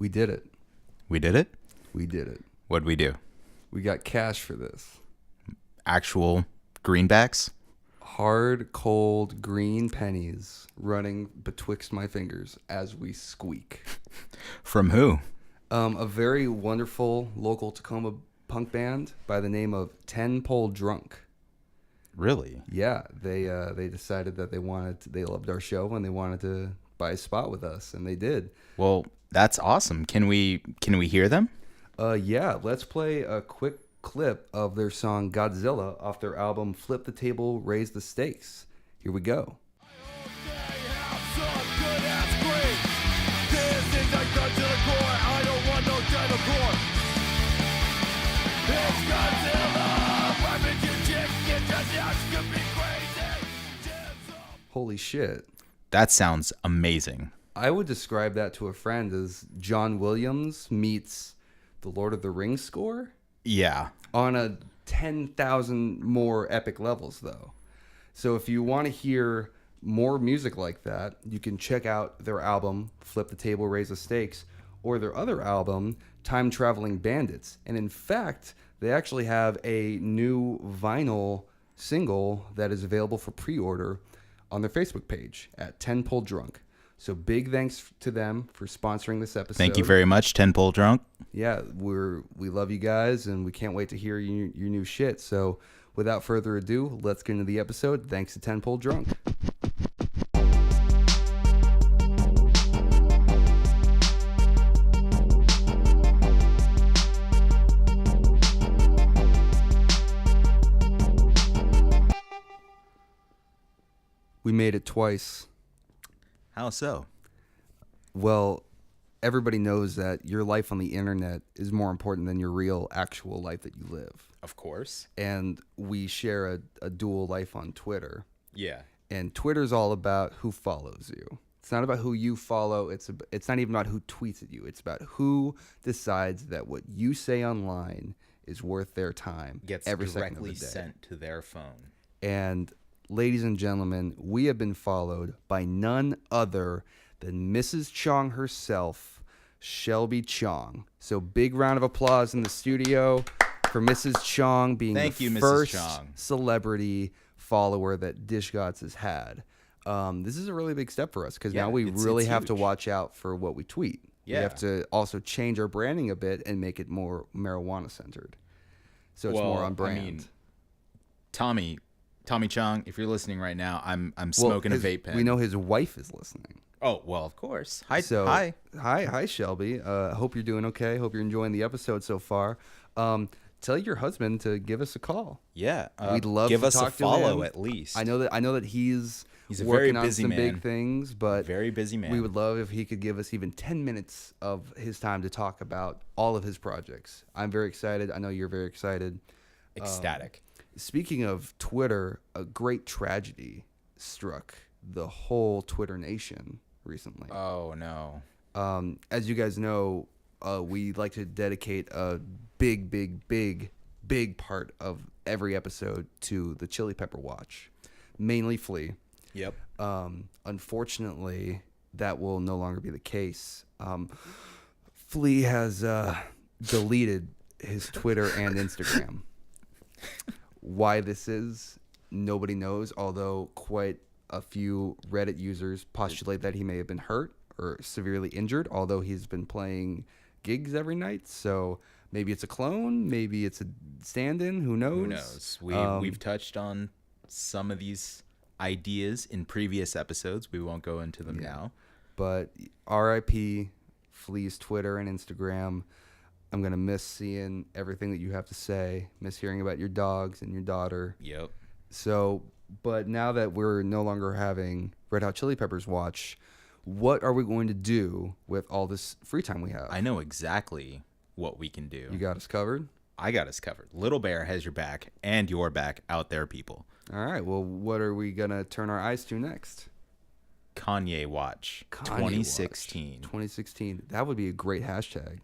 We did it. We did it? We did it. What'd we do? We got cash for this. Actual greenbacks? Hard, cold, green pennies running betwixt my fingers as we squeak. From who? A very wonderful local Tacoma punk band by the name of 10 Pole Drunk. Really? Yeah, they decided that they loved our show and they wanted to buy a spot with us, and they did. Well, that's awesome. Can we hear them? Yeah, let's play a quick clip of their song Godzilla off their album Flip the Table, Raise the Stakes. Here we go. Holy shit. That sounds amazing. I would describe that to a friend as John Williams meets the Lord of the Rings score. Yeah. On a 10,000 more epic levels, though. So if you want to hear more music like that, you can check out their album, Flip the Table, Raise the Stakes, or their other album, Time Traveling Bandits. And in fact, they actually have a new vinyl single that is available for pre-order on their Facebook page at 10 Pole Drunk. So big thanks to them for sponsoring this episode. Thank you very much, 10 Pole Drunk. Yeah, we love you guys, and we can't wait to hear your new shit. So without further ado, let's get into the episode. Thanks to 10 Pole Drunk. We made it twice. How so? Well, everybody knows that your life on the internet is more important than your real, actual life that you live. Of course. And we share a dual life on Twitter. Yeah. And Twitter's all about who follows you. It's not about who you follow. It's not even about who tweets at you. It's about who decides that what you say online is worth their time. Gets every second of the directly day. sent to their phone. And ladies and gentlemen, we have been followed by none other than Mrs. Chong herself, Shelby Chong. So big round of applause in the studio for Mrs. Chong being the first celebrity follower that Dish Gods has had. This is a really big step for us because now we really have to watch out for what we tweet. Yeah. We have to also change our branding a bit and make it more marijuana centered. So it's more on brand. I mean, Tommy Chong, if you're listening right now, I'm smoking a vape pen. We know his wife is listening. Oh, well, of course. Hi. Hi, Shelby. Hope you're doing okay. Hope you're enjoying the episode so far. Tell your husband to give us a call. Yeah, we'd love give to us talk a follow to him. at least. I know that he's a working very busy on some man. big things, but Very busy man. we would love if he could give us even 10 minutes of his time to talk about all of his projects. I'm very excited. I know you're very excited. Ecstatic. Speaking of Twitter, a great tragedy struck the whole Twitter nation recently. Oh, no. As you guys know, we like to dedicate a big part of every episode to the Chili Pepper Watch, mainly Flea. Yep. Unfortunately, that will no longer be the case. Flea has deleted his Twitter and Instagram. Why this is, nobody knows, although quite a few Reddit users postulate that he may have been hurt or severely injured, although he's been playing gigs every night. So maybe it's a clone, maybe it's a stand-in, who knows? Who knows? We've touched on some of these ideas in previous episodes. We won't go into them now. But RIP Flea's Twitter and Instagram. I'm going to miss seeing everything that you have to say, miss hearing about your dogs and your daughter. Yep. So, but now that we're no longer having Red Hot Chili Peppers watch, what are we going to do with all this free time we have? I know exactly what we can do. You got us covered? I got us covered. Little Bear has your back and your back out there, people. All right. Well, what are we going to turn our eyes to next? Kanye Watch 2016. 2016. That would be a great hashtag.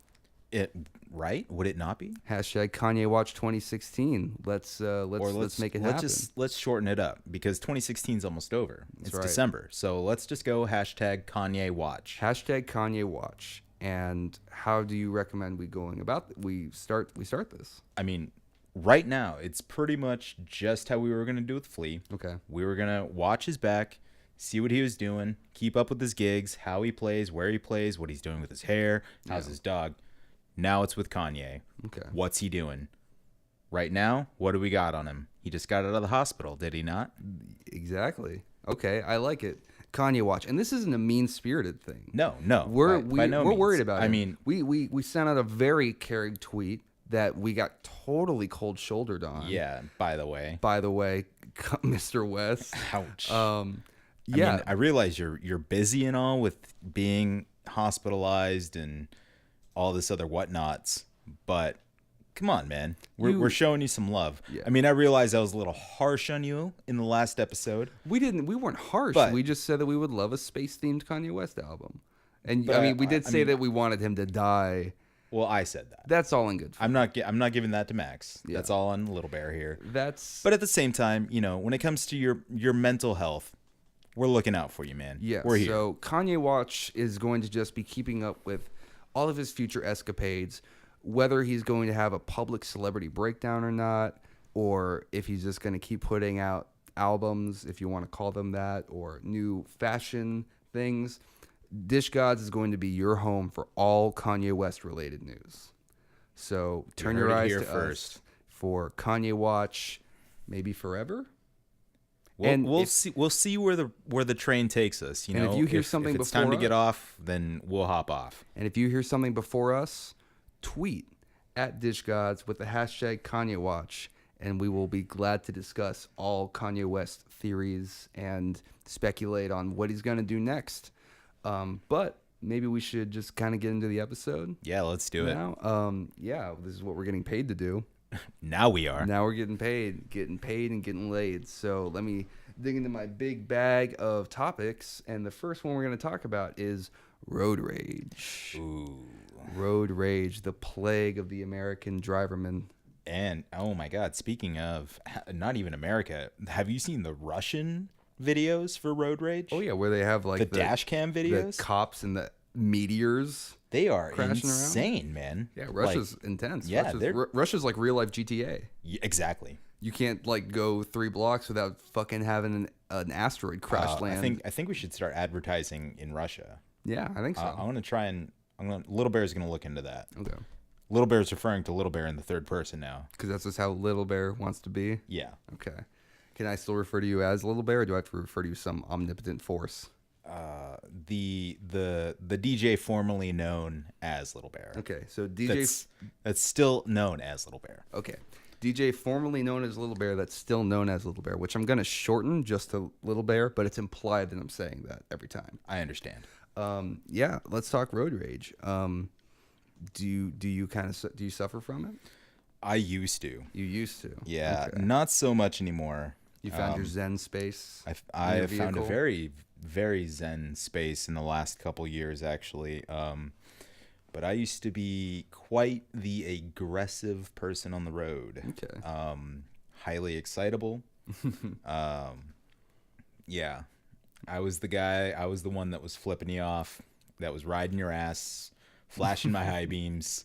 Right? Would it not be? Hashtag Kanye Watch 2016. Let's make it happen. Let's shorten it up because 2016 is almost over. It's right. December. So let's just go hashtag Kanye Watch. Hashtag Kanye Watch. And how do you recommend we start this? I mean, right now, it's pretty much just how we were going to do with Flea. Okay. We were going to watch his back, see what he was doing, keep up with his gigs, how he plays, where he plays, what he's doing with his hair, how's his dog. Now it's with Kanye. Okay. What's he doing? Right now, what do we got on him? He just got out of the hospital, did he not? Exactly. Okay, I like it. Kanye watch, and this isn't a mean-spirited thing. No. We're by no we're means. worried about it. I mean, we sent out a very caring tweet that we got totally cold-shouldered on. yeah, by the way. By the way, Mr. West. Ouch. Yeah. I mean, I realize you're busy and all with being hospitalized and all this other whatnots, but come on, man. We're showing you some love. Yeah. I mean, I realize I was a little harsh on you in the last episode. We weren't harsh. But- We just said that we would love a space-themed Kanye West album. And But I mean, we did I say mean- that we wanted him to die. Well, I said that. That's all in good fun. I'm not giving that to Max. Yeah. That's all on Little Bear here. That's But at the same time, when it comes to your mental health, we're looking out for you, man. yeah. We're here. So Kanye Watch is going to just be keeping up with all of his future escapades, whether he's going to have a public celebrity breakdown or not, or if he's just going to keep putting out albums, if you want to call them that, or new fashion things. Dish Gods is going to be your home for all Kanye West related news. So turn your heard it eyes here to first. us for Kanye Watch, maybe forever. We'll if- see. We'll see where the train takes us. And if you hear something if it's time to before get us- off, then we'll hop off. And if you hear something before us, tweet at Dish Gods with the hashtag Kanye Watch, and we will be glad to discuss all Kanye West theories and speculate on what he's going to do next. But maybe we should just kind of get into the episode Yeah, let's do it. now. Yeah, this is what we're getting paid to do. Now we are. Now we're getting paid and getting laid. So let me dig into my big bag of topics. And the first one we're going to talk about is road rage. Ooh. Road rage, the plague of the American driverman. And oh my God, speaking of not even America, have you seen the Russian videos for road rage? Oh yeah, where they have like the dash cam videos. the cops and the meteors. They are crashing around? insane, man. Yeah, Russia's intense. yeah, Russia's like real life GTA. Exactly. You can't like go 3 blocks without fucking having an asteroid crash land. I think we should start advertising in Russia. Yeah, I think so. I'm gonna try and Little Bear's gonna look into that. Okay. Little Bear's referring to Little Bear in the third person now. Because that's just how Little Bear wants to be. Yeah. Okay. Can I still refer to you as Little Bear, or do I have to refer to you some omnipotent force? The DJ formerly known as Little Bear. Okay, so DJ. That's still known as Little Bear. Okay, DJ formerly known as Little Bear, that's still known as Little Bear, which I'm gonna shorten just to Little Bear, but it's implied that I'm saying that every time. I understand. Yeah, let's talk road rage. Do you suffer from it? I used to. You used to. Yeah, Okay. not so much anymore. You found your Zen space. I your have found a vehicle? very, very zen space in the last couple years, actually. But I used to be quite the aggressive person on the road. Okay. Highly excitable. Yeah. I was the guy. I was the one that was flipping you off, that was riding your ass, flashing my high beams.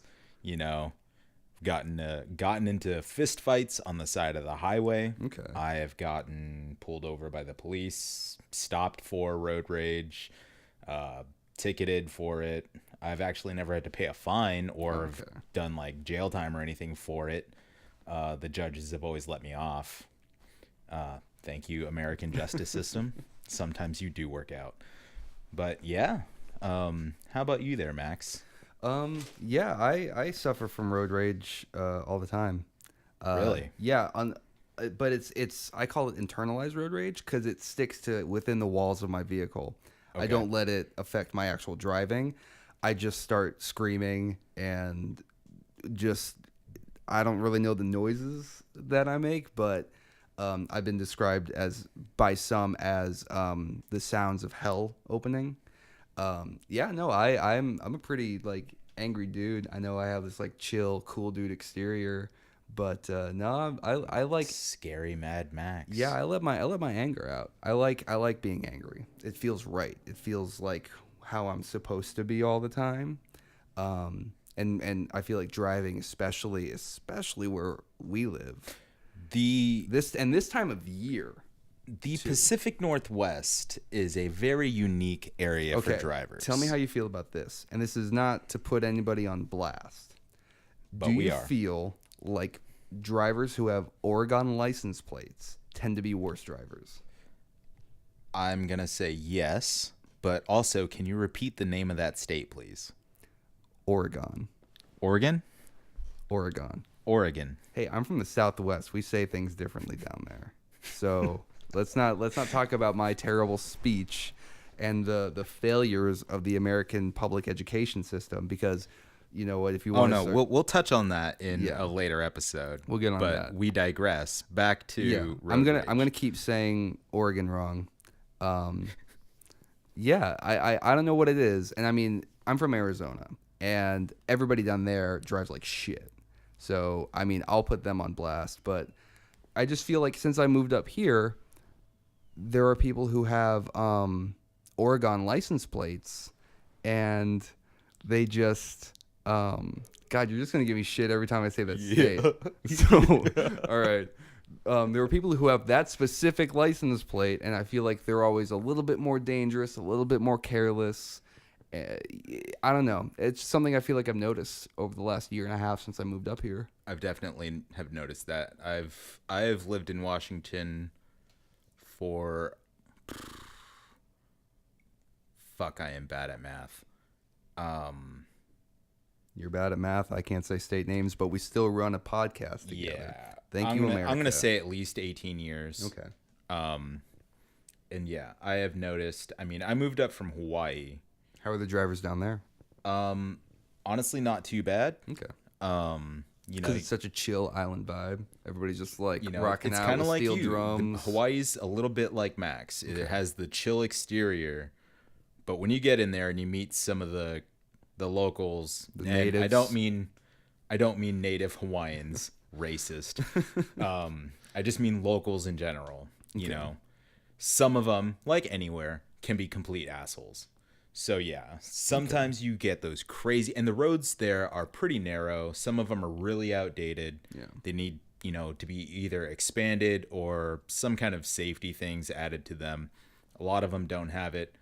Gotten into fist fights on the side of the highway. Okay. I have gotten pulled over by the police, stopped for road rage, ticketed for it. I've actually never had to pay a fine or have done like jail time or anything for it. The judges have always let me off. Thank you, American justice system. Sometimes you do work out. But yeah. How about you there, Max? Yeah, I suffer from road rage all the time. Really? Yeah, but it's I call it internalized road rage because it sticks to within the walls of my vehicle. I Okay. don't let it affect my actual driving. I just start screaming and just I don't really know the noises that I make, but I've been described by some as the sounds of hell opening. Yeah, no, I'm a pretty like angry dude. I know I have this like chill, cool dude exterior, but no, I like Scary Mad Max. yeah, I let my anger out. I like being angry. It feels right. It feels like how I'm supposed to be all the time. And I feel like driving, especially where we live, The this time of year. Pacific Northwest is a very unique area for Okay, drivers. tell me how you feel about this. And this is not to put anybody on blast. But Do we you are. feel like drivers who have Oregon license plates tend to be worse drivers? I'm going to say yes, but also can you repeat the name of that state, please? Oregon. Oregon? Oregon. Hey, I'm from the Southwest. We say things differently down there. So let's not talk about my terrible speech and the failures of the American public education system, because you know what, if you want we'll touch on that in a later episode. We'll get on but that. We digress. Back to I'm road gonna rage. keep saying Oregon wrong. I don't know what it is. And I mean, I'm from Arizona, and everybody down there drives like shit. So, I mean, I'll put them on blast. But I just feel like since I moved up here, there are people who have Oregon license plates, and they just... God, you're just going to give me shit every time I say that state. So, all right. There are people who have that specific license plate, and I feel like they're always a little bit more dangerous, a little bit more careless. I don't know. It's something I feel like I've noticed over the last year and a half since I moved up here. I've definitely have noticed that. I've lived in Washington for I am bad at math. You're bad at math. I can't say state names, but we still run a podcast together. Yeah. Thank you, America. I'm going to say at least 18 years. Okay. And yeah, I have noticed. I mean, I moved up from Hawaii. How are the drivers down there? Honestly, not too bad. Okay. You know, Because it's such a chill island vibe. Everybody's just like rocking it's out kind with of like steel you. drums. Hawaii's a little bit like Max. It has the chill exterior, but when you get in there and you meet some of the locals, The and natives. I don't mean native Hawaiians, racist. I just mean locals in general. You know, some of them, like anywhere, can be complete assholes. So yeah, sometimes you get those crazy, and the roads there are pretty narrow. Some of them are really outdated. Yeah. They need, to be either expanded or some kind of safety things added to them. A lot of them don't have it.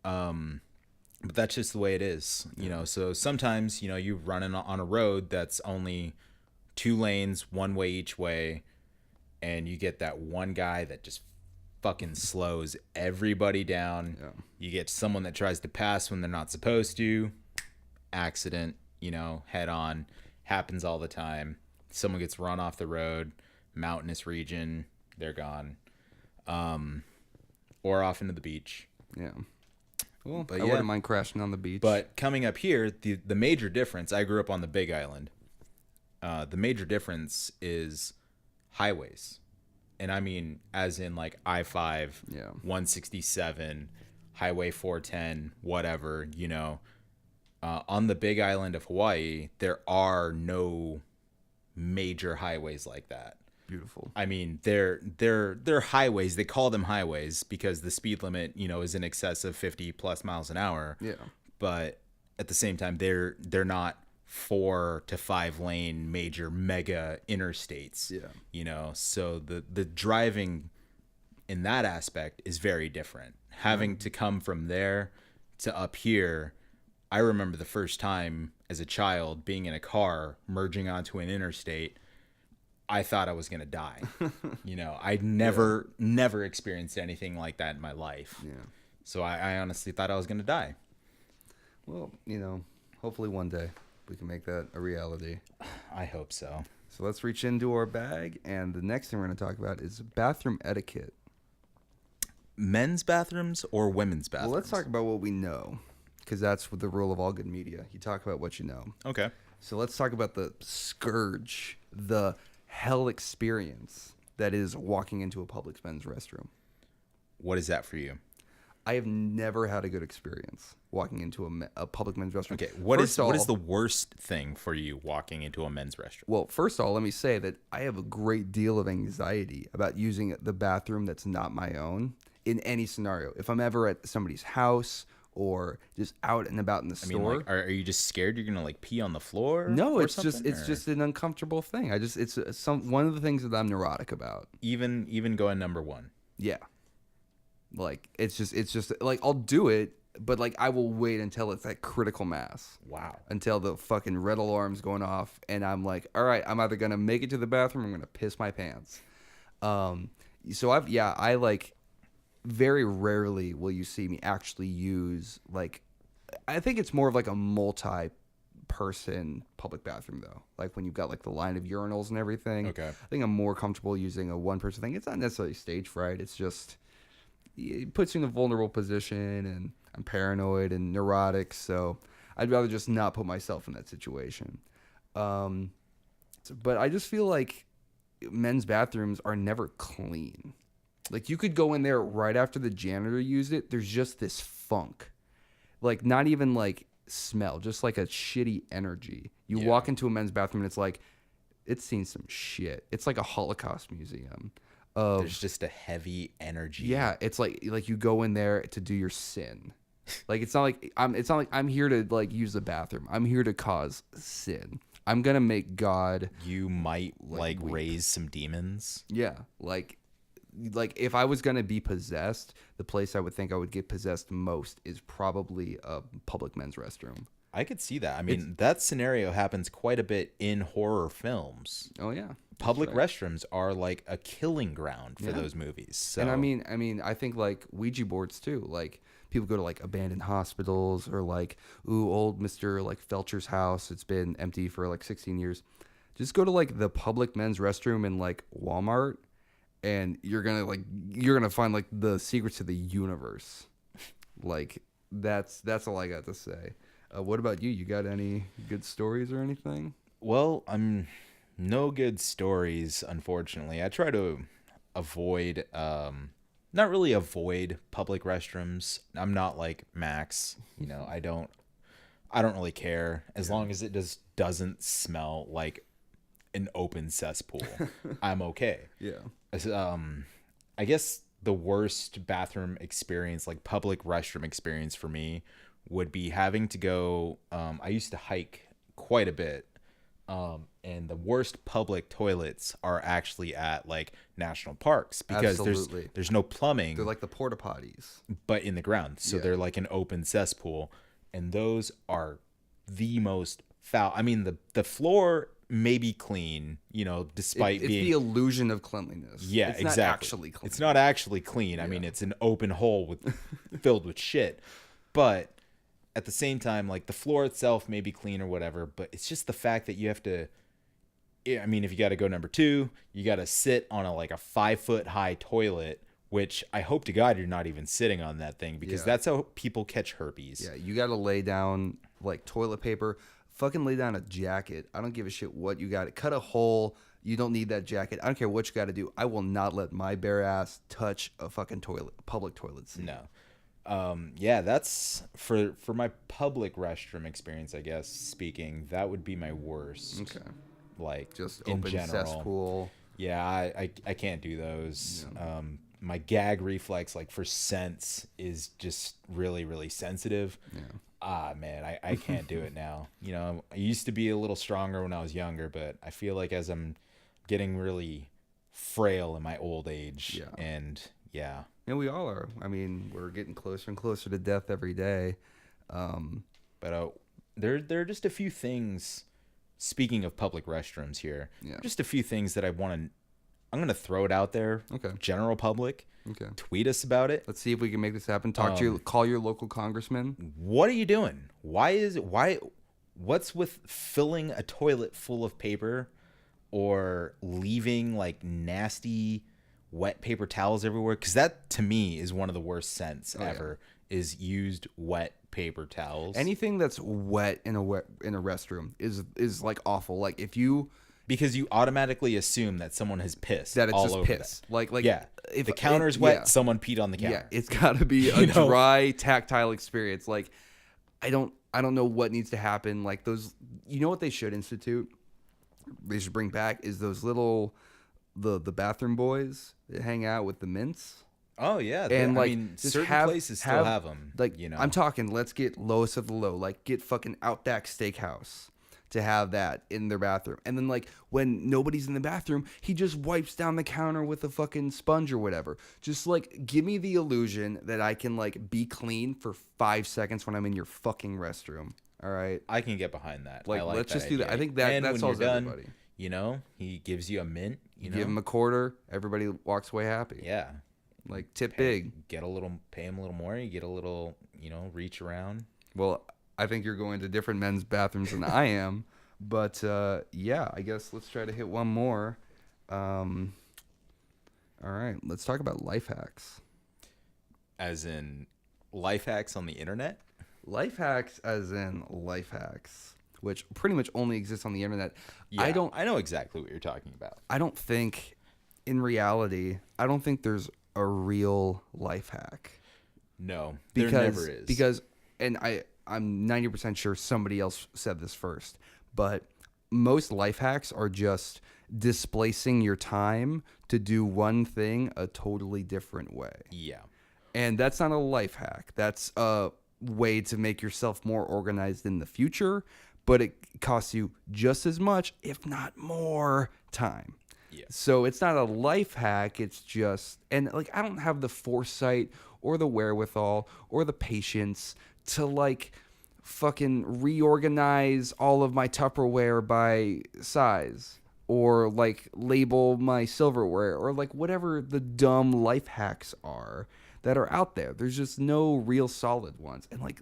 But that's just the way it is, So sometimes, you run on a road that's only 2 lanes, one way each way, and you get that one guy that just fucking slows everybody down. Yeah. You get someone that tries to pass when they're not supposed to. Accident, head on. Happens all the time. Someone gets run off the road, mountainous region, they're gone. Or off into the beach. Yeah. Well, But I wouldn't mind crashing on the beach. But coming up here, the major difference, I grew up on the Big Island. The major difference is highways. And I mean, as in like I-5, 167, Highway 410, whatever, on the Big Island of Hawaii, there are no major highways like that. Beautiful. I mean, they're highways. They call them highways because the speed limit, is in excess of 50 plus miles an hour. Yeah. But at the same time, they're not 4 to 5 lane major mega interstates. Yeah. So the driving in that aspect is very different. Having to come from there to up here, I remember the first time as a child being in a car merging onto an interstate. I thought I was going to die. I'd never experienced anything like that in my life. Yeah. So I honestly thought I was going to die. Well, hopefully one day we can make that a reality. I hope so. So let's reach into our bag, and the next thing we're going to talk about is bathroom etiquette. Men's bathrooms or women's bathrooms? Well, let's talk about what we know, because that's the rule of all good media. You talk about what you know. Okay. So let's talk about the scourge, the hell experience that is walking into a public men's restroom. What is that for you? I have never had a good experience walking into a public men's restroom. Okay, what is the worst thing for you walking into a men's restroom? Well, first of all, let me say that I have a great deal of anxiety about using the bathroom that's not my own in any scenario. If I'm ever at somebody's house or just out and about in the store. I mean, like, are you just scared you're gonna like pee on the floor? No, or it's just an uncomfortable thing. It's one of the things that I'm neurotic about. even going number one. Yeah. Like it's just like I'll do it, but like I will wait until it's at critical mass. Wow. Until the fucking red alarm's going off and I'm like, all right, I'm either gonna make it to the bathroom or I'm gonna piss my pants. So I like very rarely will you see me actually use like, I think it's more of like a multi-person public bathroom though. Like when you've got like the line of urinals and everything. Okay. I think I'm more comfortable using a one-person thing. It's not necessarily stage fright. It's just it puts you in a vulnerable position, and I'm paranoid and neurotic, so I'd rather just not put myself in that situation. But I just feel like men's bathrooms are never clean. Like you could go in there right after the janitor used it. There's just this funk, like not even like smell, just like a shitty energy. You walk into a men's bathroom and it's like it's seen some shit. It's like a Holocaust museum. There's just a heavy energy. Yeah, it's like you go in there to do your sin. Like it's not like I'm here to like use the bathroom. I'm here to cause sin. I'm gonna make God. You might like raise some demons. Yeah, like if I was gonna be possessed, the place I would think I would get possessed most is probably a public men's restroom. I could see that. I mean, that scenario happens quite a bit in horror films. Oh yeah. Public restrooms are like a killing ground for those movies. So. And I mean, I think like Ouija boards too. Like people go to like abandoned hospitals or like, old Mr. like Felcher's house. It's been empty for like 16 years. Just go to like the public men's restroom in like Walmart, and you're gonna find like the secrets to the universe. Like that's all I got to say. What about you? You got any good stories or anything? Well, I'm no good stories, unfortunately. I try to avoid, not really avoid public restrooms. I'm not like Max, you know. I don't really care as long as it just doesn't smell like an open cesspool. I'm okay. Yeah. I guess the worst bathroom experience, like public restroom experience for me, would be having to go. I used to hike quite a bit. And the worst public toilets are actually at like national parks because there's no plumbing. They're like the porta potties, but in the ground. So they're like an open cesspool, and those are the most foul. I mean, the floor may be clean, you know, despite it's being the illusion of cleanliness. Yeah, it's exactly. Not actually clean. It's not actually clean. I mean, it's an open hole filled with shit, but at the same time, like the floor itself may be clean or whatever, but it's just the fact that you have to. I mean, if you got to go number 2, you got to sit on a 5-foot high toilet, which I hope to God you're not even sitting on that thing, because that's how people catch herpes. Yeah, you got to lay down like toilet paper. Fucking lay down a jacket. I don't give a shit what you got. Cut a hole. You don't need that jacket. I don't care what you got to do. I will not let my bare ass touch a fucking public toilet seat. No. Yeah, that's for my public restroom experience, I guess, speaking, that would be my worst. Okay. Like just in open general. cesspool. Yeah, I can't do those. No. My gag reflex, like for scents, is just really, really sensitive. Yeah. Man, I can't do it now. You know, I used to be a little stronger when I was younger, but I feel like as I'm getting really frail in my old age, and we all are. I mean, we're getting closer and closer to death every day. But there are just a few things. Speaking of public restrooms here, just a few things that I'm going to throw it out there. Okay. General public. Okay. Tweet us about it. Let's see if we can make this happen. Call your local congressman. What are you doing? What's with filling a toilet full of paper or leaving like nasty wet paper towels everywhere? Because that to me is one of the worst scents ever. Is used wet paper towels. Anything that's wet in a restroom is like awful. Like because you automatically assume that someone has pissed. That it's all just over piss. That. Like if the counter's wet, someone peed on the counter. Yeah, it's got to be a dry, tactile experience. Like I don't know what needs to happen. Like those, you know what they should institute? They should bring back is those little the bathroom boys that hang out with the mints. Oh yeah, And I like mean, just certain places still have them. like You know, I'm talking, let's get lowest of the low, like get fucking Outback Steakhouse to have that in their bathroom. And then like when nobody's in the bathroom, he just wipes down the counter with a fucking sponge or whatever. Just like give me the illusion that I can like be clean for 5 seconds when I'm in your fucking restroom. All right. I can get behind that. Like I like let's that just do that. I idea. think that And that when solves you're done, everybody. you know, he gives you a mint. You know, Give him a quarter, everybody walks away happy. yeah. Like tip big. Pay him a little more. You get a little, you know, reach around. Well, I think you're going to different men's bathrooms than I am, but yeah, I guess let's try to hit one more. All right, let's talk about life hacks. As in, life hacks on the internet. Life hacks, as in life hacks, which pretty much only exists on the internet. Yeah, I know exactly what you're talking about. I don't think, in reality, I don't think there's a real life hack. No, Because, there never is. Because, and I'm 90% sure somebody else said this first, but most life hacks are just displacing your time to do one thing a totally different way. Yeah. And that's not a life hack. That's a way to make yourself more organized in the future, but it costs you just as much, if not more, time. Yeah. So it's not a life hack. It's just, and like, I don't have the foresight or the wherewithal or the patience to like fucking reorganize all of my Tupperware by size or like label my silverware or like whatever the dumb life hacks are that are out there. There's just no real solid ones. And like,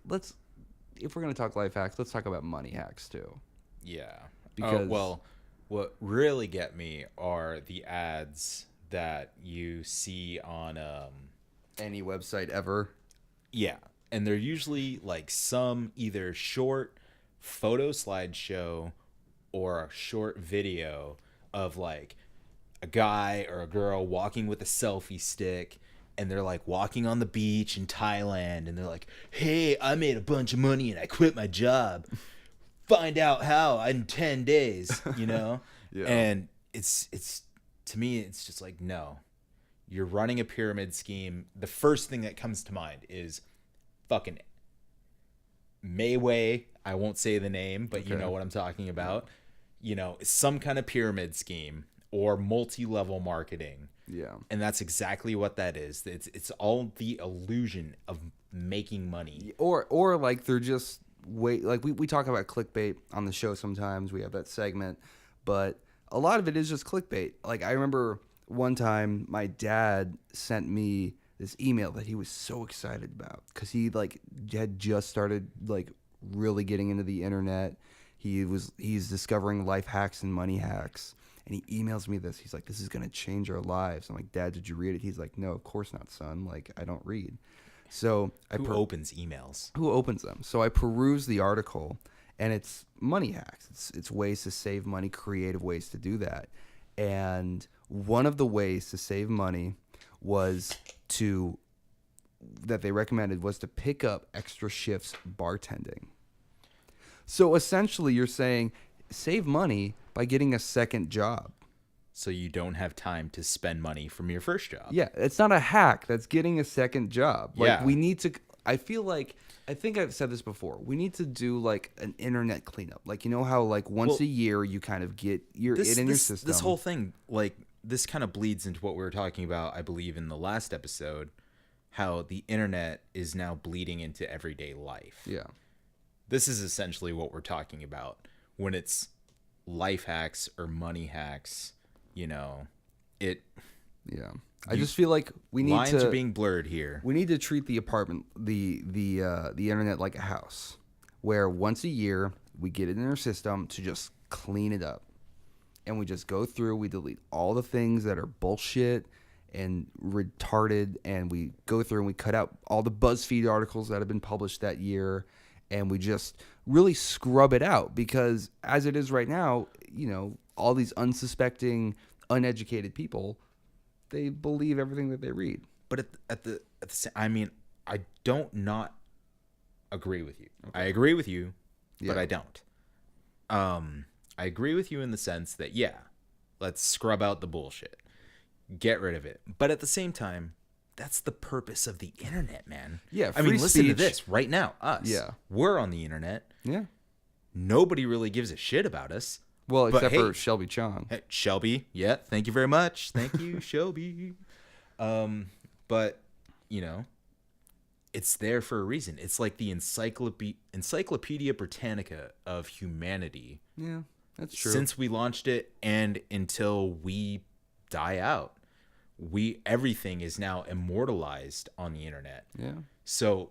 if we're going to talk life hacks, let's talk about money hacks too. Yeah. Because well, what really get me are the ads that you see on any website ever. yeah, and they're usually like some either short photo slideshow or a short video of like a guy or a girl walking with a selfie stick, and they're like walking on the beach in Thailand, and they're like, "Hey, I made a bunch of money and I quit my job. Find out how in 10 days," you know? Yeah. And it's to me, it's just like, no, you're running a pyramid scheme. The first thing that comes to mind is fucking Mayway. I won't say the name, but you know what I'm talking about. You know, some kind of pyramid scheme or multi-level marketing. Yeah. And that's exactly what that is. It's all the illusion of making money. Or like they're just like we talk about clickbait on the show sometimes. We have that segment, but a lot of it is just clickbait. Like I remember one time my dad sent me this email that he was so excited about because he like had just started like really getting into the internet. He's discovering life hacks and money hacks. And he emails me this. He's like, "This is going to change our lives." I'm like, "Dad, did you read it?" He's like, "No, of course not, son. Like, I don't read." So Who opens emails? Who opens them? So I peruse the article, and it's money hacks. It's ways to save money, creative ways to do that. And one of the ways to save money that they recommended was to pick up extra shifts bartending. So essentially, you're saying save money by getting a second job. So you don't have time to spend money from your first job. Yeah, it's not a hack. That's getting a second job. Like Yeah. we need to. I feel like I think I've said this before. We need to do like an internet cleanup. Like you know how like once a year you kind of get your your system. This whole thing, like this kind of bleeds into what we were talking about, I believe, in the last episode, how the internet is now bleeding into everyday life. Yeah. This is essentially what we're talking about when it's life hacks or money hacks. You know, Yeah. I just feel like we need lines are being blurred here. We need to treat the apartment, the internet like a house, where once a year we get it in our system to just clean it up, and we just go through. We delete all the things that are bullshit and retarded, and we go through and we cut out all the BuzzFeed articles that have been published that year, and we just really scrub it out because as it is right now, you know, all these unsuspecting, uneducated people, they believe everything that they read. But at the I mean, I don't not agree with you. Okay. I agree with you, but I don't. I agree with you in the sense that, yeah, let's scrub out the bullshit. Get rid of it. But at the same time, that's the purpose of the internet, man. Yeah, I mean, free listen to speech. this right now. Us. Yeah. We're on the internet. Yeah. Nobody really gives a shit about us. Well, But except hey, for Shelby Chong. Hey, Shelby, yeah, thank you very much. Thank you, Shelby. But, you know, it's there for a reason. It's like the Encyclopedia Britannica of humanity. Yeah, that's true. Since we launched it and until we die out, everything is now immortalized on the internet. Yeah. So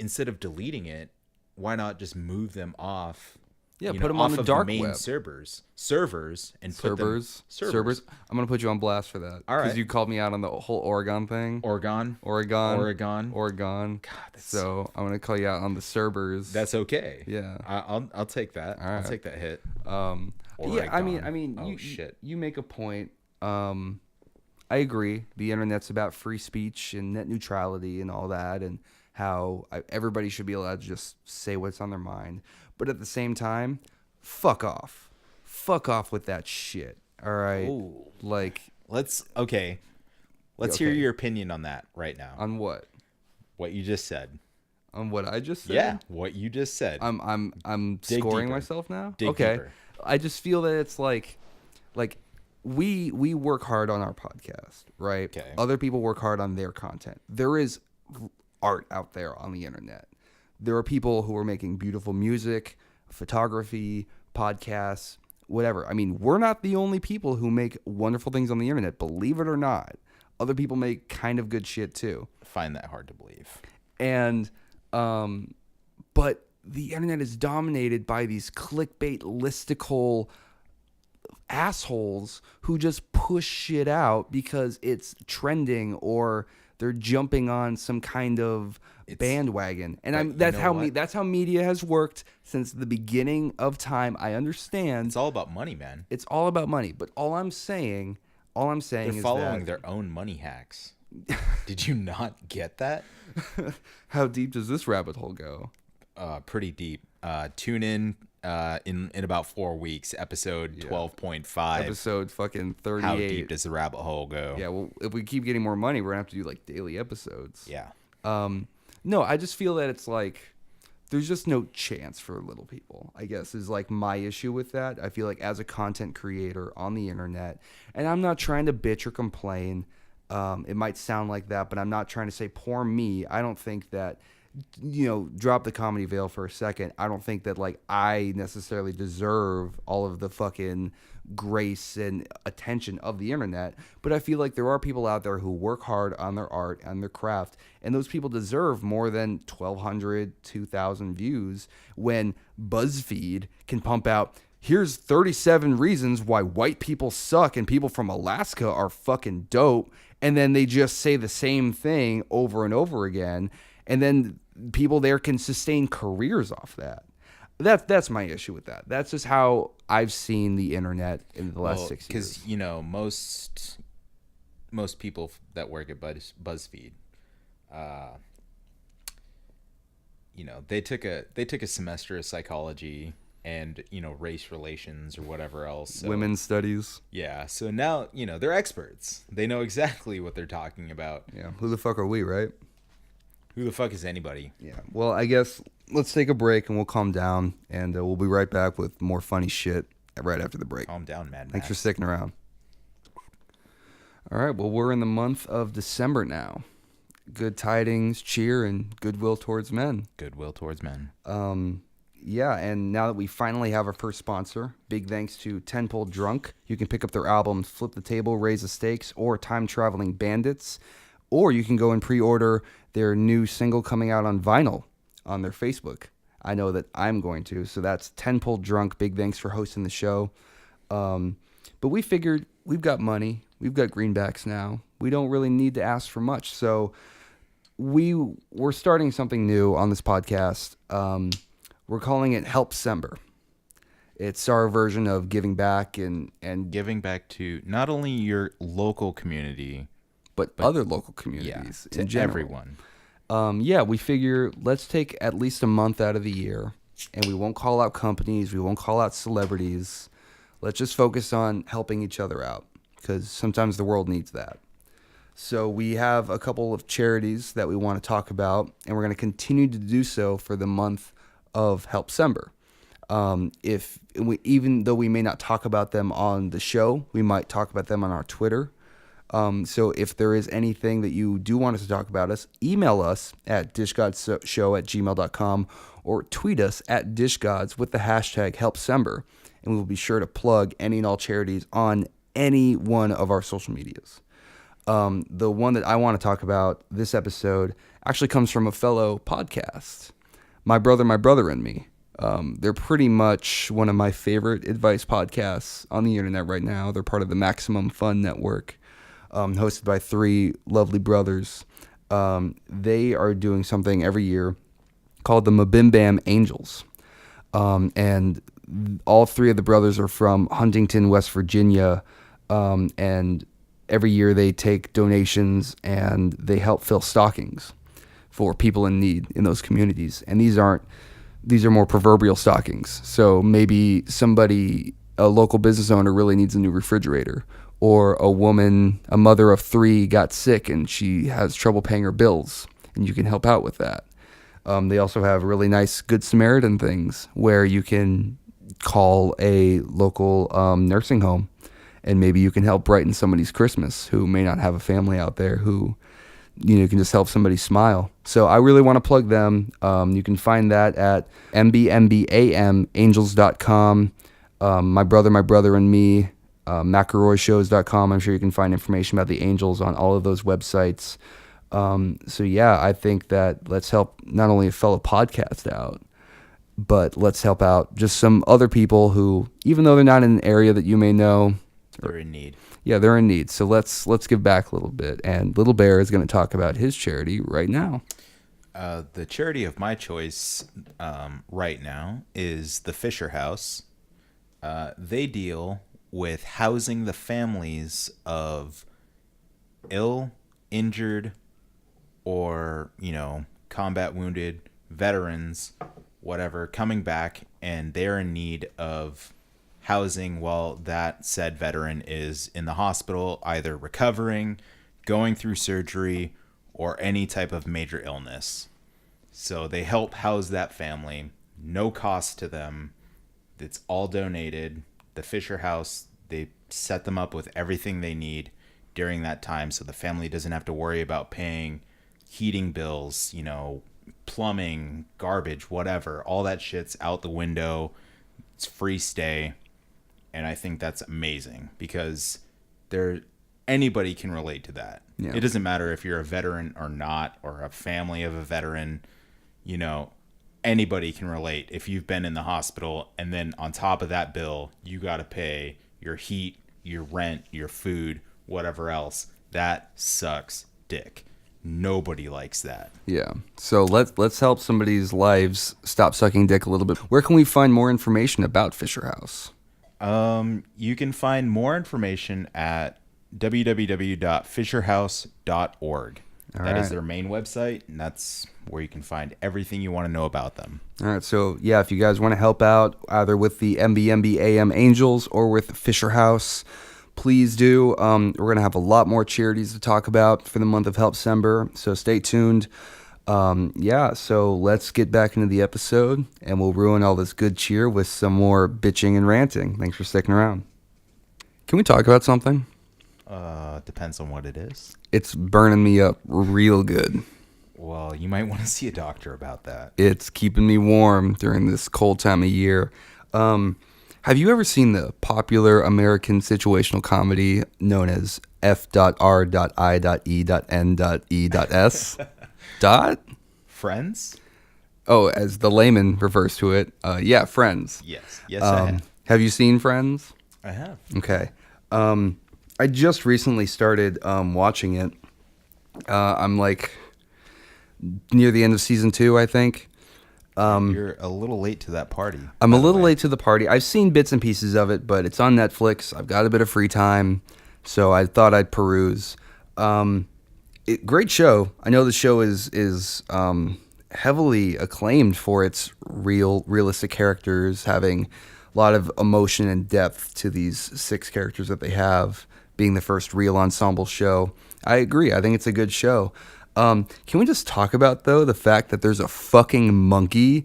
instead of deleting it, why not just move them off? Yeah, put them on the dark main web. servers, and put them servers. I'm gonna put you on blast for that. All right. Because you called me out on the whole Oregon thing. Oregon. God, that's so I'm gonna call you out on the servers. That's okay. Yeah. I'll take that. All right. I'll take that hit. Yeah, I mean, oh, shit. You make a point. I agree. The internet's about free speech and net neutrality and all that, and how everybody should be allowed to just say what's on their mind. But at the same time, fuck off. Fuck off with that shit. All right. Ooh. Like, Let's hear your opinion on that right now. on what? What you just said. On what I just said? Yeah, what you just said. I'm Dig scoring deeper. myself now. Dig okay. deeper. I just feel that it's like we work hard on our podcast, right? Okay. Other people work hard on their content. There is art out there on the internet. There are people who are making beautiful music, photography, podcasts, whatever. I mean, we're not the only people who make wonderful things on the internet, believe it or not. Other people make kind of good shit too. I find that hard to believe. And but the internet is dominated by these clickbait listicle assholes who just push shit out because it's trending or they're jumping on some kind of bandwagon. And that's how media has worked since the beginning of time. I understand. It's all about money, man. It's all about money. But all I'm saying They're is following that their own money hacks. Did you not get that? how deep does this rabbit hole go? Pretty deep. Tune in about 4 weeks, episode 12.5. Episode fucking 38. How deep does the rabbit hole go? Yeah, well, if we keep getting more money, we're gonna have to do like daily episodes. Yeah. No, I just feel that it's like there's just no chance for little people, I guess, is like my issue with that. I feel like as a content creator on the internet, and I'm not trying to bitch or complain. It might sound like that, but I'm not trying to say poor me. I don't think that, drop the comedy veil for a second. I don't think that like I necessarily deserve all of the fucking grace and attention of the internet, but I feel like there are people out there who work hard on their art and their craft, and those people deserve more than 1,200, 2,000 views when BuzzFeed can pump out, here's 37 reasons why white people suck and people from Alaska are fucking dope, and then they just say the same thing over and over again, and then people there can sustain careers off that. That's my issue with that. That's just how I've seen the internet in the last 6 years. Because most people that work at BuzzFeed, they took a semester of psychology and race relations or whatever else. So, women's studies. Yeah. So now they're experts. They know exactly what they're talking about. Yeah. Who the fuck are we, right? Who the fuck is anybody? Yeah. Well, I guess let's take a break and we'll calm down, and we'll be right back with more funny shit right after the break. Calm down, man. Thanks for sticking around. All right. Well, we're in the month of December now. Good tidings, cheer, and goodwill towards men. Goodwill towards men. Yeah, and now that we finally have our first sponsor, big thanks to Tenpole Drunk. You can pick up their albums Flip the Table, Raise the Stakes, or Time Traveling Bandits. Or you can go and pre-order their new single coming out on vinyl on their Facebook. I know that I'm going to. So that's Tenpole Drunk. Big thanks for hosting the show. But we figured we've got money. We've got greenbacks now. We don't really need to ask for much. So we're starting something new on this podcast. We're calling it Help Sember. It's our version of giving back and giving back to not only your local community, but other local communities to in general. Everyone. We figure let's take at least a month out of the year, and we won't call out companies. We won't call out celebrities. Let's just focus on helping each other out, because sometimes the world needs that. So we have a couple of charities that we want to talk about, and we're going to continue to do so for the month of Helpsember. Even though we may not talk about them on the show, we might talk about them on our Twitter. So if there is anything that you do want us to talk about us, email us at dishgodshow@gmail.com or tweet us at dishgods with the hashtag Helpsember, and we will be sure to plug any and all charities on any one of our social medias. The one that I want to talk about this episode actually comes from a fellow podcast, My Brother and Me. They're pretty much one of my favorite advice podcasts on the internet right now. They're part of the Maximum Fun Network, hosted by three lovely brothers. They are doing something every year called the Mabim Bam Angels. And all three of the brothers are from Huntington, West Virginia. And every year they take donations and they help fill stockings for people in need in those communities. And these are more proverbial stockings. So maybe a local business owner really needs a new refrigerator, or a mother of three got sick and she has trouble paying her bills, and you can help out with that. They also have really nice Good Samaritan things where you can call a local nursing home, and maybe you can help brighten somebody's Christmas who may not have a family out there, who you can just help somebody smile. So I really want to plug them. You can find that at mbmbamangels.com. My Brother and Me, McElroyshows.com. I'm sure you can find information about the Angels on all of those websites. So yeah, I think that let's help not only a fellow podcast out, but let's help out just some other people who, even though they're not in an area that you may know, they're in need. Yeah, they're in need. So let's give back a little bit. And Little Bear is going to talk about his charity right now. The charity of my choice right now is the Fisher House. They deal with housing the families of ill, injured, or, combat wounded veterans, whatever, coming back, and they're in need of housing while that said veteran is in the hospital, either recovering, going through surgery, or any type of major illness. So they help house that family, no cost to them. It's all donated. The Fisher House, they set them up with everything they need during that time, so the family doesn't have to worry about paying heating bills, plumbing, garbage, whatever. All that shit's out the window. It's free stay. And I think that's amazing because anybody can relate to that. Yeah. It doesn't matter if you're a veteran or not, or a family of a veteran, anybody can relate. If you've been in the hospital and then on top of that bill, you got to pay your heat, your rent, your food, whatever else. That sucks dick. Nobody likes that. Yeah. So let's help somebody's lives stop sucking dick a little bit. Where can we find more information about Fisher House? You can find more information at www.fisherhouse.org. That is their main website, and that's where you can find everything you want to know about them. All right, so yeah, if you guys want to help out either with the MBMBAM Angels or with Fisher House, please do. We're going to have a lot more charities to talk about for the month of Helpsember, so stay tuned. So let's get back into the episode, and we'll ruin all this good cheer with some more bitching and ranting. Thanks for sticking around. Can we talk about something? Depends on what it is. It's burning me up real good. Well, you might want to see a doctor about that. It's keeping me warm during this cold time of year. Have you ever seen the popular American situational comedy known as F.R.I.E.N.E.S? Friends? Oh, as the layman refers to it. Yeah, Friends. Yes, I have. Have you seen Friends? I have. Okay. I just recently started watching it. I'm like near the end of season 2, I think. You're a little late to that party. I'm a little late to the party. I've seen bits and pieces of it, but it's on Netflix. I've got a bit of free time, so I thought I'd peruse. Great show. I know the show is heavily acclaimed for its realistic characters, having a lot of emotion and depth to these 6 characters that they have being the first real ensemble show. I agree. I think it's a good show. Can we just talk about, though, the fact that there's a fucking monkey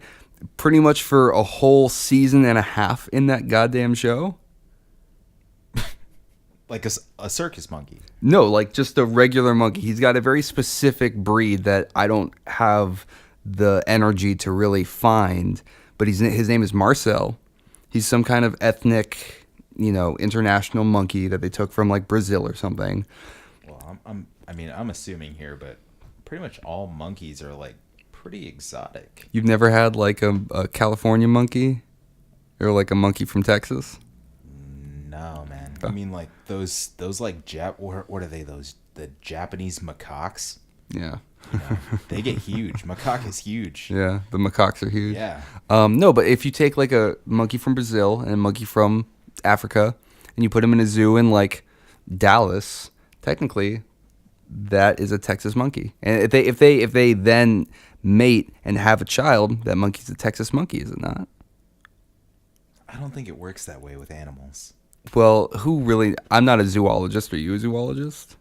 pretty much for a whole season and a half in that goddamn show? Like a circus monkey. No, like just a regular monkey. He's got a very specific breed that I don't have the energy to really find, but his name is Marcel. He's some kind of ethnic, international monkey that they took from like Brazil or something. Well, I'm assuming here, but pretty much all monkeys are like pretty exotic. You've never had like a California monkey or like a monkey from Texas? No, man. I mean, like those like what are they? The Japanese macaques? Yeah. They get huge. Macaque is huge. Yeah, the macaques are huge. Yeah. No, but if you take like a monkey from Brazil and a monkey from Africa and you put them in a zoo in like Dallas, technically that is a Texas monkey. And if they then mate and have a child, that monkey's a Texas monkey, is it not? I don't think it works that way with animals. Well, I'm not a zoologist. Are you a zoologist?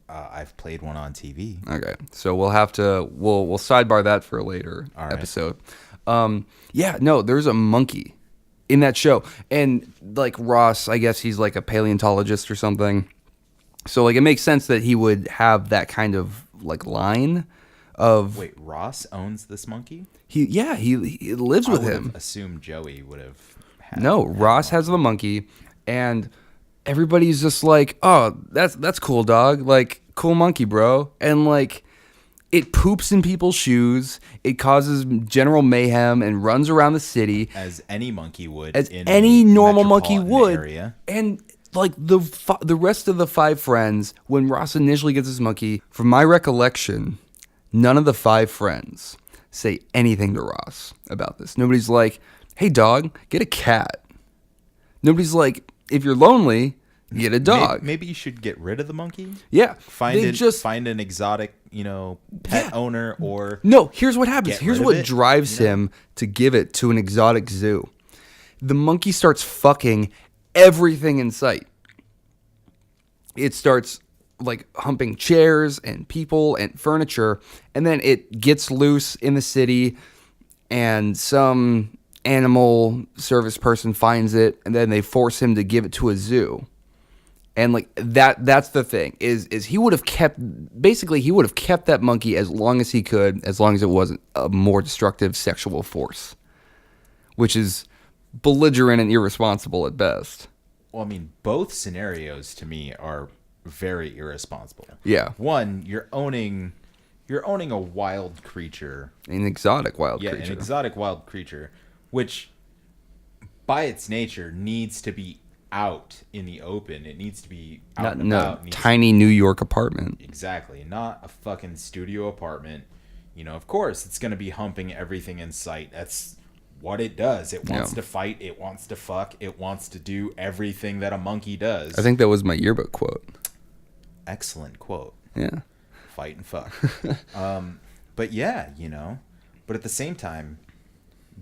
I've played one on TV. Okay, so we'll sidebar that for a later episode. There's a monkey in that show, and like Ross, I guess he's like a paleontologist or something. So like it makes sense that he would have that kind of like line of. Wait, Ross owns this monkey? He lives with him. I would have assumed Joey would have. No, Ross has the monkey, and everybody's just like, "Oh, that's cool, dog. Like, cool monkey, bro." And like, it poops in people's shoes. It causes general mayhem and runs around the city as any monkey would, as in any normal monkey would. Area. And like the rest of the 5 friends, when Ross initially gets his monkey, from my recollection, none of the 5 friends say anything to Ross about this. Nobody's like, "Hey, dog, get a cat." Nobody's like, "If you're lonely, get a dog." Maybe you should get rid of the monkey. Yeah, find an exotic, pet owner or. No, here's what happens. Here's what drives him to give it to an exotic zoo. The monkey starts fucking everything in sight. It starts like humping chairs and people and furniture, and then it gets loose in the city, and some animal service person finds it, and then they force him to give it to a zoo. And like that's the thing is he would have kept that monkey as long as he could, as long as it wasn't a more destructive sexual force, which is belligerent and irresponsible at best. Well, I mean, both scenarios to me are very irresponsible. Yeah. One, you're owning a wild creature, An exotic wild creature. Yeah, an exotic wild creature, which by its nature needs to be out in the open. It needs to be out and about. Tiny New York apartment. Exactly. Not a fucking studio apartment. Of course it's going to be humping everything in sight. That's what it does. It wants to fight. It wants to fuck. It wants to do everything that a monkey does. I think that was my yearbook quote. Excellent quote. Yeah. Fight and fuck. But yeah, but at the same time,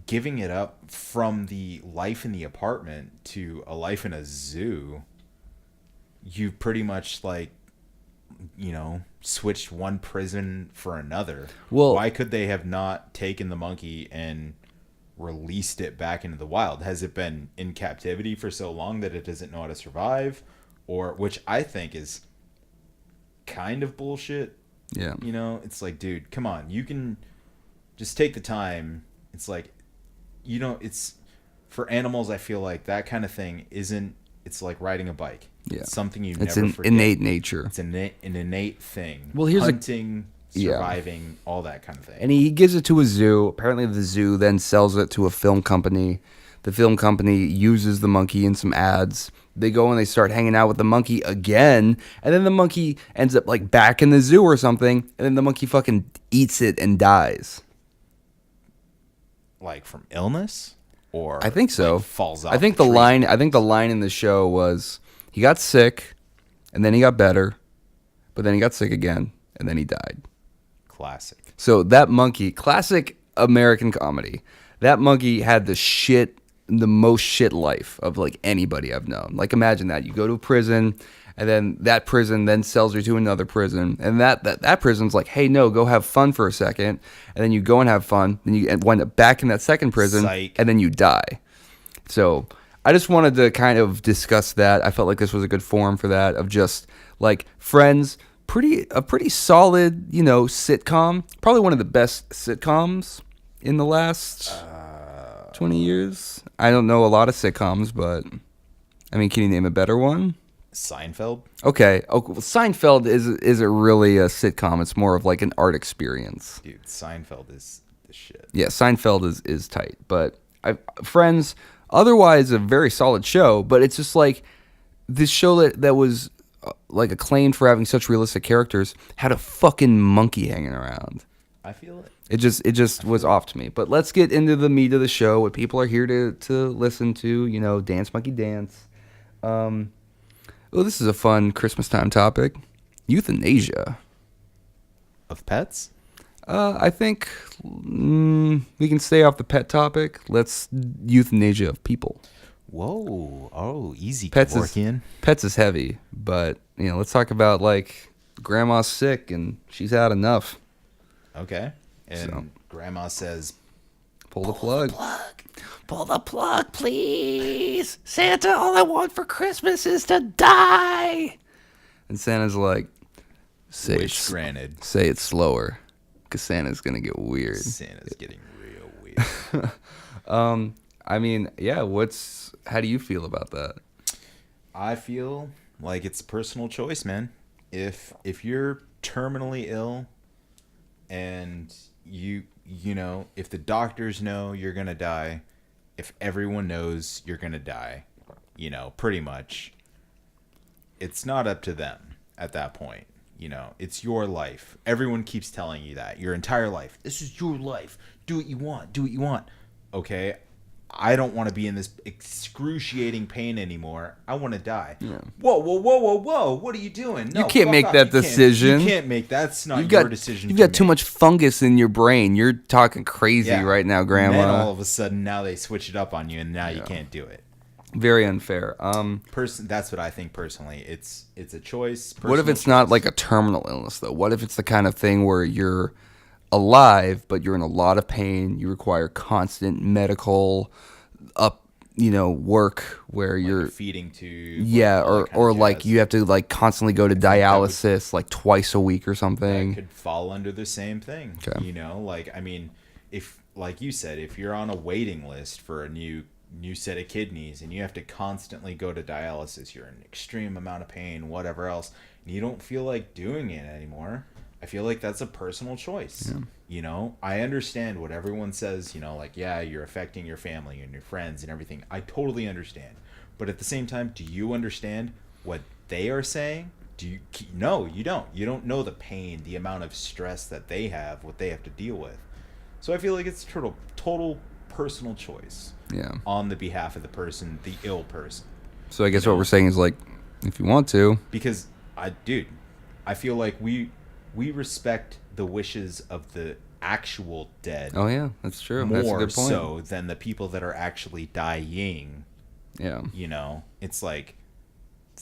giving it up from the life in the apartment to a life in a zoo, you pretty much switched one prison for another. Well, why could they have not taken the monkey and released it back into the wild? Has it been in captivity for so long that it doesn't know how to survive? Or, which I think is kind of bullshit. Yeah. It's like, dude, come on. You can just take the time. It's like, it's for animals. I feel like that kind of thing it's like riding a bike. Yeah. It's something you it's never an forget. innate nature. It's an innate thing. Well, here's hunting, surviving, all that kind of thing. And he gives it to a zoo. Apparently the zoo then sells it to a film company. The film company uses the monkey in some ads. They go and they start hanging out with the monkey again, and then the monkey ends up like back in the zoo or something, and then the monkey fucking eats it and dies. Like from illness? Or I think so. Falls off. I think the line in the show was he got sick and then he got better, but then he got sick again and then he died. Classic. So that monkey, classic American comedy. That monkey had the shit the most shit life of like anybody I've known. Like imagine that you go to a prison, and then that prison then sells you to another prison, and that prison's like, hey, no, go have fun for a second, and then you go and have fun, then you wind up back in that second prison, Psych. and then you die. So I just wanted to kind of discuss that. I felt like this was a good forum for that, of just like Friends, a pretty solid, sitcom, probably one of the best sitcoms in the last 20 years. I don't know a lot of sitcoms, but I mean, can you name a better one? Seinfeld. Okay. Oh, well, Seinfeld isn't really a sitcom. It's more of like an art experience. Dude, Seinfeld is the shit. Yeah, Seinfeld is tight, but Friends, otherwise a very solid show, but it's just like this show that was like acclaimed for having such realistic characters had a fucking monkey hanging around. I feel it. It just was off to me. But let's get into the meat of the show. What people are here to listen to, Dance Monkey Dance. This is a fun Christmas time topic. Euthanasia. Of pets? I think we can stay off the pet topic. Let's euthanasia of people. Whoa. Oh, easy, Pets is heavy, but let's talk about like grandma's sick and she's had enough. Okay. And grandma says, pull the plug. Pull the plug, please. Santa, all I want for Christmas is to die. And Santa's like, wish granted. Say it slower, because Santa's going to get weird. Santa's getting real weird. I mean, yeah, how do you feel about that? I feel like it's a personal choice, man. If you're terminally ill and if the doctors know you're going to die, if everyone knows you're going to die, pretty much, it's not up to them at that point. It's your life. Everyone keeps telling you that your entire life. This is your life. Do what you want. Do what you want. Okay. I don't want to be in this excruciating pain anymore. I want to die. Yeah. Whoa. What are you doing? No, you can't make that decision. You can't make that's not your decision. You've got too much fungus in your brain. You're talking crazy right now, Grandma. And then all of a sudden, now they switch it up on you, and now you can't do it. Very unfair. That's what I think personally. It's a choice. What if it's not like a terminal illness though? What if it's the kind of thing where you're alive, but you're in a lot of pain. You require constant medical work where like you're feeding tube. Yeah, or like you have to like constantly go to dialysis like twice a week or something. That could fall under the same thing. Okay. I mean, if like you said, if you're on a waiting list for a new set of kidneys and you have to constantly go to dialysis, you're in an extreme amount of pain, whatever else, and you don't feel like doing it anymore. I feel like that's a personal choice. Yeah. I understand what everyone says, you're affecting your family and your friends and everything. I totally understand. But at the same time, do you understand what they are saying? No, you don't. You don't know the pain, the amount of stress that they have, what they have to deal with. So I feel like it's total personal choice. Yeah. On the behalf of the person, the ill person. So I guess what we're saying is like, if you want to. Because I feel like we respect the wishes of the actual dead. Oh yeah, that's true. More that's a good point. So than the people that are actually dying. Yeah. It's like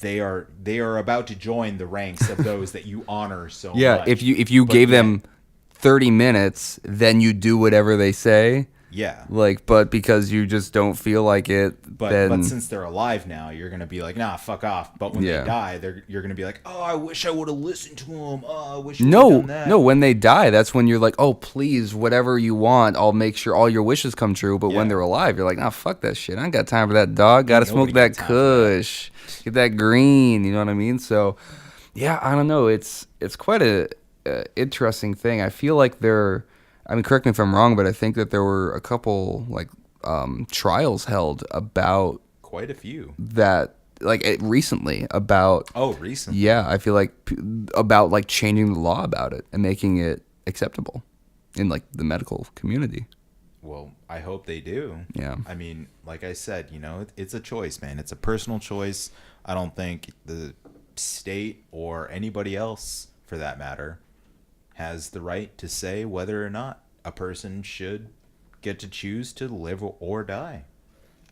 they are about to join the ranks of those that you honor so much. Yeah, if you gave them 30 minutes, then you do whatever they say. Yeah. But because you just don't feel like it, but since they're alive now, you're gonna be like, nah, fuck off. But when they die, you're gonna be like, oh, I wish I would have listened to them. Oh, I wish I would have done that. No, when they die, that's when you're like, oh, please, whatever you want, I'll make sure all your wishes come true. But when they're alive, you're like, nah, fuck that shit. I ain't got time for that, dog. Gotta smoke that kush, get that green. You know what I mean? So, yeah, I don't know. It's quite a interesting thing. I feel like correct me if I'm wrong, but I think that there were a couple trials held about quite a few that recently about. Oh, recently. Yeah, I feel like about like changing the law about it and making it acceptable in like the medical community. Well, I hope they do. Yeah. I mean, like I said, it's a choice, man. It's a personal choice. I don't think the state or anybody else, for that matter, has the right to say whether or not a person should get to choose to live or die.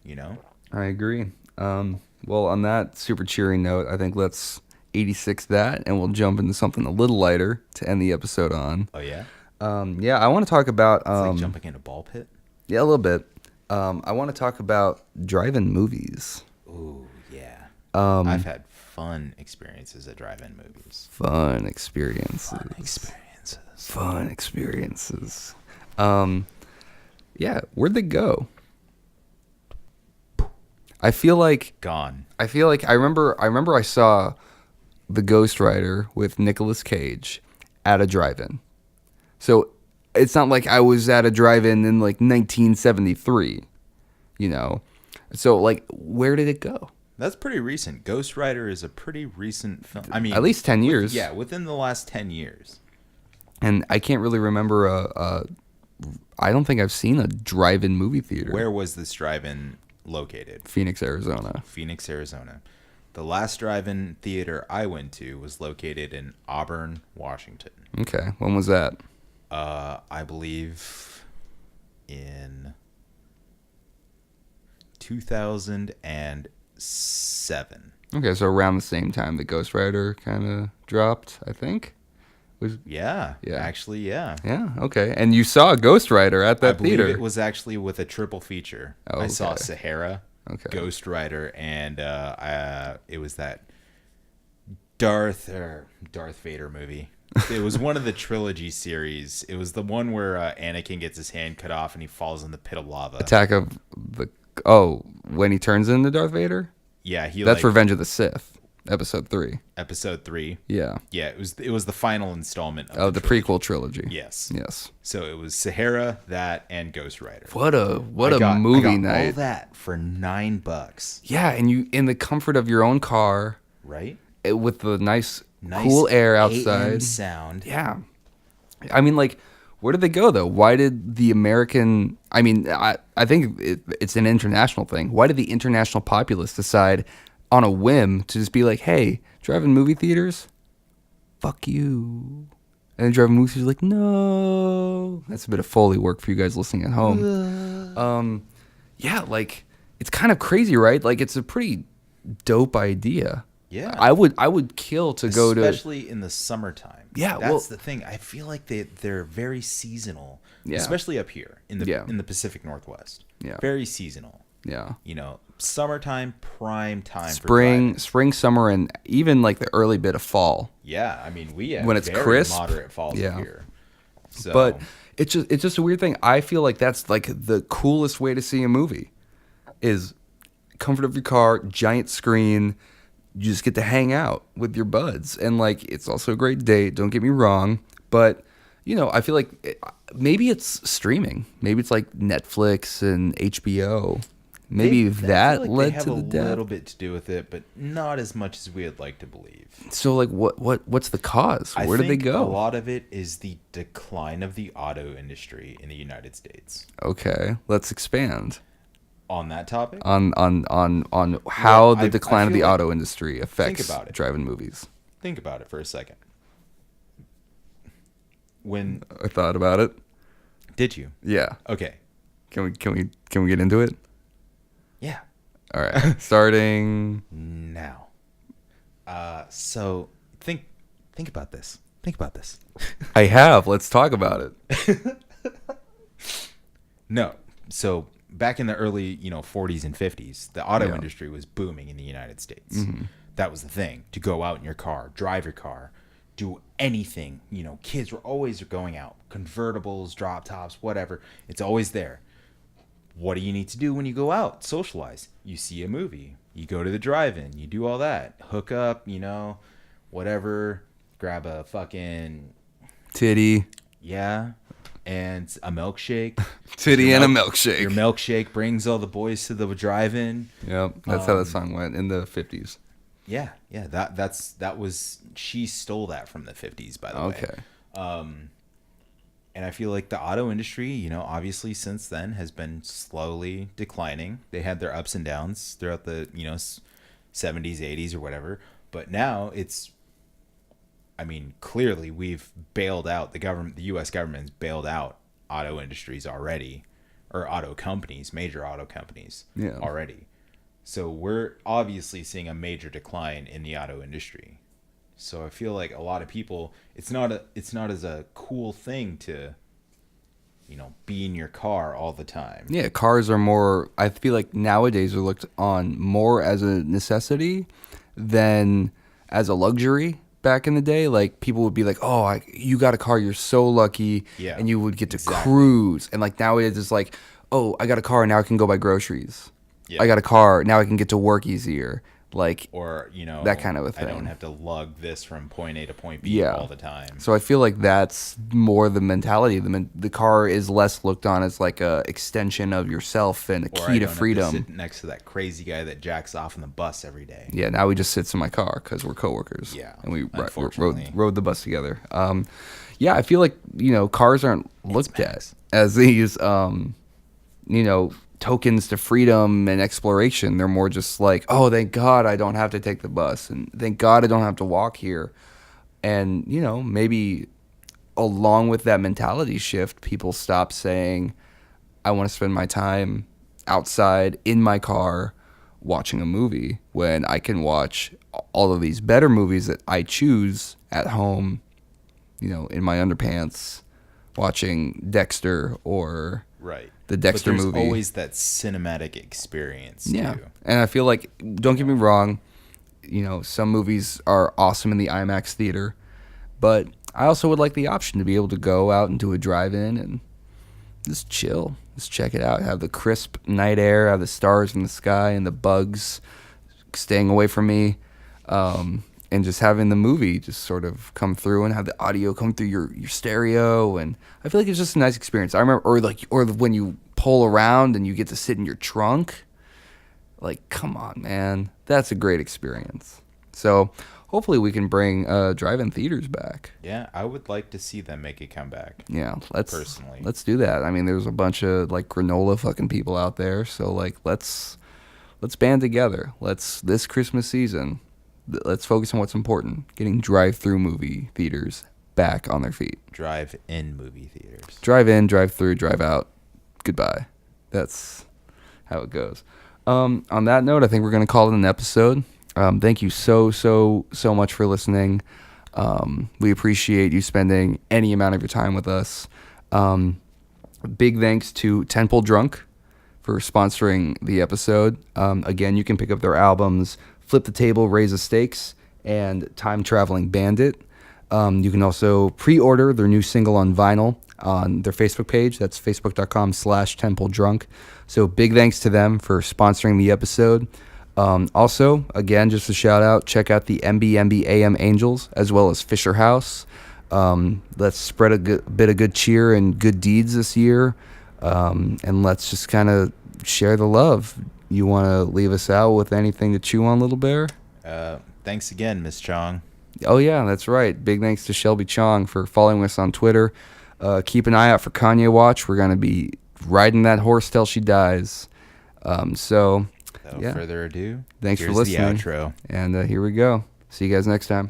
you know? I agree. Well, on that super cheery note, I think let's 86 that, and we'll jump into something a little lighter to end the episode on. Oh, yeah? Yeah, I want to talk about... It's like jumping in a ball pit? Yeah, a little bit. I want to talk about drive-in movies. Ooh, yeah. I've had fun experiences at drive-in movies. Fun experiences. Yeah, where'd they go? I feel like Gone. I remember I saw The Ghost Rider with Nicolas Cage at a drive-in. So it's not like I was at a drive-in in like 1973, you know. So like, where did it go? That's pretty recent. Ghost Rider is a pretty recent film. I mean, At least 10 years. Yeah, within the last 10 years. And I can't really remember I don't think I've seen a drive-in movie theater. Where was this drive-in located? Phoenix, Arizona. Phoenix, Arizona. The last drive-in theater I went to was located in Auburn, Washington. Okay, when was that? I believe in 2007. Okay, so around the same time that Ghost Rider kind of dropped, I think. Yeah. Yeah. Actually, yeah. Yeah, okay. And you saw Ghost Rider at I that believe theater. it was actually with a triple feature. Oh, I saw okay. Sahara, Okay. Ghost Rider, and it was that Darth Vader movie. It was one of the trilogy series. It was the one where Anakin gets his hand cut off and he falls in the pit of lava. Attack of the... Oh, when he turns into Darth Vader? Yeah, That's Revenge of the Sith, episode 3. episode 3. Yeah. Yeah, it was the final installment Oh, the trilogy. prequel trilogy. Yes. Yes. So it was Sahara, that, and Ghost Rider. What a I got movie night. all that for $9. Yeah, and you in the comfort of your own car, Right? with the nice cool air outside. AM sound. Yeah. I mean, like, where did they go, though? Why did the American... I mean, I think it's an international thing. Why did the international populace decide on a whim to just be like, hey, drive-in movie theaters? Fuck you. And the drive-in movie theaters are like, no. That's a bit of Foley work for you guys listening at home. Yeah, like, it's kind of crazy, right? Like, it's a pretty dope idea. Yeah. I would kill to go to... Especially in the summertime. Yeah, That's the thing. I feel like they're very seasonal. Yeah. Especially up here in the Pacific Northwest. Yeah. Very seasonal. Yeah. You know, summertime, prime time for Spring, driving. summer, and even like the early bit of fall. Yeah, I mean, we have When it's very crisp. moderate falls Yeah. up here. So, But it's just a weird thing. I feel like that's like the coolest way to see a movie is comfort of your car, giant screen. You just get to hang out with your buds. And like, it's also a great date. Don't get me wrong. But, you know, I feel like maybe it's streaming. Maybe it's like Netflix and HBO. Maybe I that feel like led they have to the a death. little bit to do with it, but not as much as we would like to believe. So like, what's the cause? Where did they go? A lot of it is the decline of the auto industry in the United States. Okay, let's expand On that topic, on how Well, the I decline of feel the like- auto industry affects about it. drive-in movies. think about it for a second. When I thought about it. did you? Yeah. Okay. Can we get into it? Yeah. All right. Starting. Now. So think about this. Think about this. I have. Let's talk about it. No. So back in the early, 40s and 50s, the auto industry was booming in the United States. That was the thing. To go out in your car, drive your car, do anything. Kids were always going out. Convertibles, drop tops, whatever. It's always there. What do you need to do when you go out? Socialize. You see a movie. You go to the drive-in. You do all that. Hook up, whatever. Grab a fucking... Titty. Yeah. And a milkshake. Titty and a milkshake. Your milkshake brings all the boys to the drive-in. Yep. That's how that song went in the 50s. Yeah. That was she stole that from the 50s, by the way. Okay. And I feel like the auto industry, obviously since then has been slowly declining. They had their ups and downs throughout the, 70s, 80s or whatever. But now clearly we've bailed out the U.S. government's bailed out auto industries already, or auto companies, major auto companies Yeah. already. So we're obviously seeing a major decline in the auto industry. So I feel like a lot of people, it's not as a cool thing to, be in your car all the time. Yeah, cars are more, I feel like nowadays are looked on more as a necessity than as a luxury. Back in the day, like people would be like, "Oh, you got a car, you're so lucky," Yeah, and you would get to exactly. cruise. And like nowadays, it's like, "Oh, I got a car, now I can go buy groceries. Yeah. I got a car, now I can get to work easier." Like, Or, that kind of a thing. I don't have to lug this from point A to point B Yeah. all the time. So I feel like that's more the mentality. The car is less looked on as like a extension of yourself and a Or key I to don't freedom. have to sit next to that crazy guy that jacks off on the bus every day. Yeah, now we just sits in my car because we're coworkers. Yeah, and we unfortunately. rode the bus together. Yeah, I feel like cars aren't looked at as these tokens to freedom and exploration. They're more just like, oh, thank God I don't have to take the bus, and thank God I don't have to walk here. And maybe along with that mentality shift, people stop saying, I want to spend my time outside in my car watching a movie when I can watch all of these better movies that I choose at home, in my underpants, watching Dexter or Right. the Dexter but there's movie. always that cinematic experience Yeah. too. And I feel like, don't get me wrong, some movies are awesome in the IMAX theater, but I also would like the option to be able to go out and do a drive-in and just chill, just check it out, have the crisp night air, have the stars in the sky and the bugs staying away from me, and just having the movie just sort of come through and have the audio come through your stereo. And I feel like it's just a nice experience. I remember, or when you pull around and you get to sit in your trunk. Like, come on, man. That's a great experience. So hopefully we can bring drive-in theaters back. Yeah, I would like to see them make a comeback. Yeah, personally. let's do that. I mean, there's a bunch of like granola fucking people out there, so like let's band together. This Christmas season, let's focus on what's important: getting drive-through movie theaters back on their feet. Drive-in movie theaters. Drive in, drive through, drive out. Goodbye. That's how it goes. On that note, I think we're going to call it an episode. Thank you so much for listening. We appreciate you spending any amount of your time with us. Big thanks to Temple Drunk for sponsoring the episode. Again, you can pick up their albums Flip the Table, Raise the Stakes, and Time Traveling Bandit. You can also pre-order their new single on vinyl on their Facebook page. That's facebook.com/templedrunk. So big thanks to them for sponsoring the episode. Also, again, just a shout out, check out the MBMB AM Angels as well as Fisher House. Let's spread a bit of good cheer and good deeds this year. And let's just kind of share the love. You want to leave us out with anything to chew on, Little Bear? Thanks again, Miss Chong. Oh, yeah, that's right. Big thanks to Shelby Chong for following us on Twitter. Keep an eye out for Kanye Watch. We're going to be riding that horse till she dies. Without further ado, thanks for here's listening. the outro. And here we go. See you guys next time.